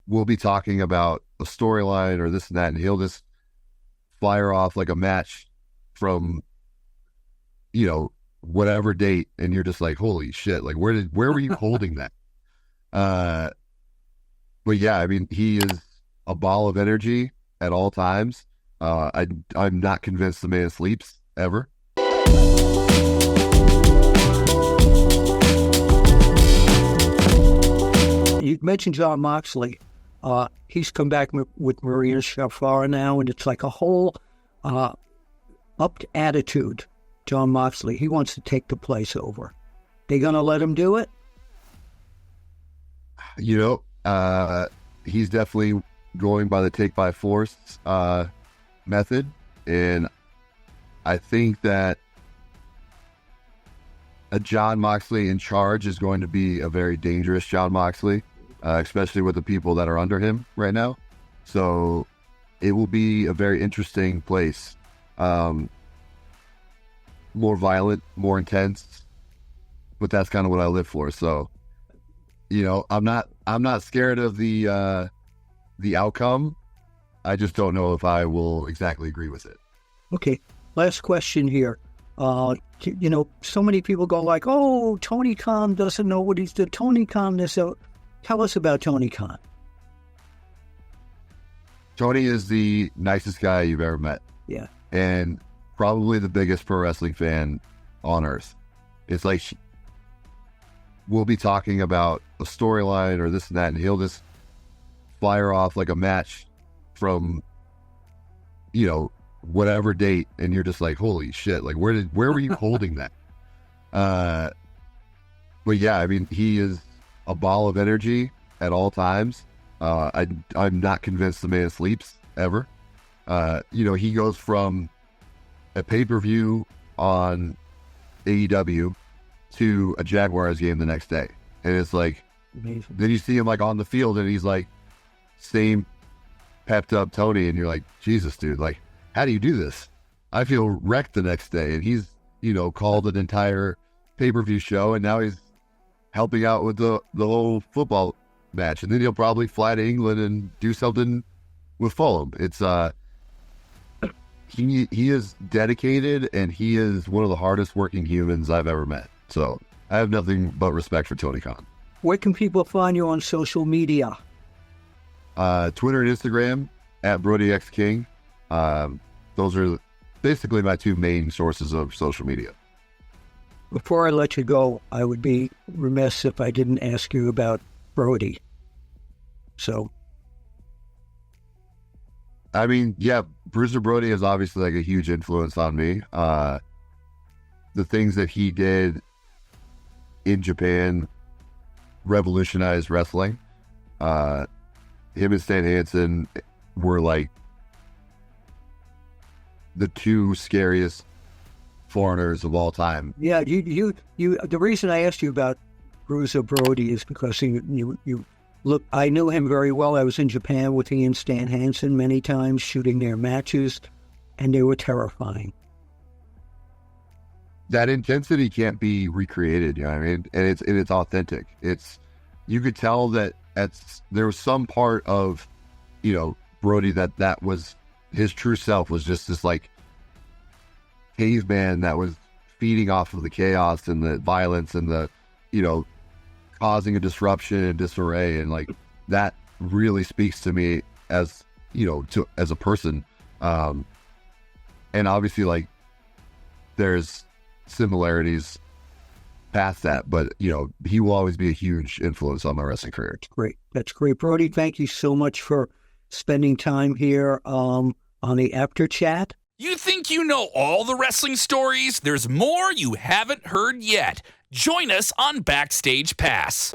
we'll be talking about a storyline or this and that, and he'll just fire off like a match from, whatever date, and you're just like, holy shit, like where were you holding that? But yeah, I mean, he is a ball of energy at all times. I'm not convinced the man sleeps ever. You mentioned Jon Moxley. He's come back with Maria Shafara now, and it's like a whole upped attitude. Jon Moxley, he wants to take the place over. They gonna let him do it? He's definitely going by the take by force method, and I think that a Jon Moxley in charge is going to be a very dangerous Jon Moxley, especially with the people that are under him right now. So it will be a very interesting place. More violent, more intense, but that's kind of what I live for. So, I'm not scared of the outcome. I just don't know if I will exactly agree with it. Okay, last question here. So many people go like, "Oh, Tony Khan doesn't know what he's doing." Tony Khan is so. Tell us about Tony Khan. Tony is the nicest guy you've ever met. Yeah, and probably the biggest pro wrestling fan on earth. It's like we'll be talking about a storyline or this and that, and he'll just fire off like a match from, whatever date, and you're just like, holy shit, like where were you holding that? But yeah, I mean, he is a ball of energy at all times. I'm not convinced the man sleeps ever. He goes from a pay-per-view on AEW to a Jaguars game the next day, and it's like, amazing. Then you see him like on the field, and he's like same pepped up Tony, and you're like, Jesus, dude, like how do you do this? I feel wrecked the next day, and he's called an entire pay-per-view show, and now he's helping out with the whole football match, and then he'll probably fly to England and do something with Fulham. It's He is dedicated, and he is one of the hardest working humans I've ever met. So I have nothing but respect for Tony Khan. Where can people find you on social media? Twitter and Instagram at Brody King. Those are basically my two main sources of social media. Before I let you go, I would be remiss if I didn't ask you about Brody. So, I mean, yeah, Bruiser Brody is obviously like a huge influence on me. The things that he did in Japan revolutionized wrestling. Him and Stan Hansen were like the two scariest foreigners of all time. Yeah, you. The reason I asked you about Bruiser Brody is because you look. I knew him very well. I was in Japan with he and Stan Hansen many times, shooting their matches, and they were terrifying. That intensity can't be recreated. You know what I mean? And it's authentic. You could tell that there was some part of, Brody that was his true self, was just this like caveman that was feeding off of the chaos and the violence and the, causing a disruption and disarray. And like, that really speaks to me as, as a person. And obviously like there's similarities past that, but he will always be a huge influence on my wrestling career. That's great. Brody, thank you so much for spending time here on the Apter chat. You think you know all the wrestling stories? There's more you haven't heard yet. Join us on Backstage Pass.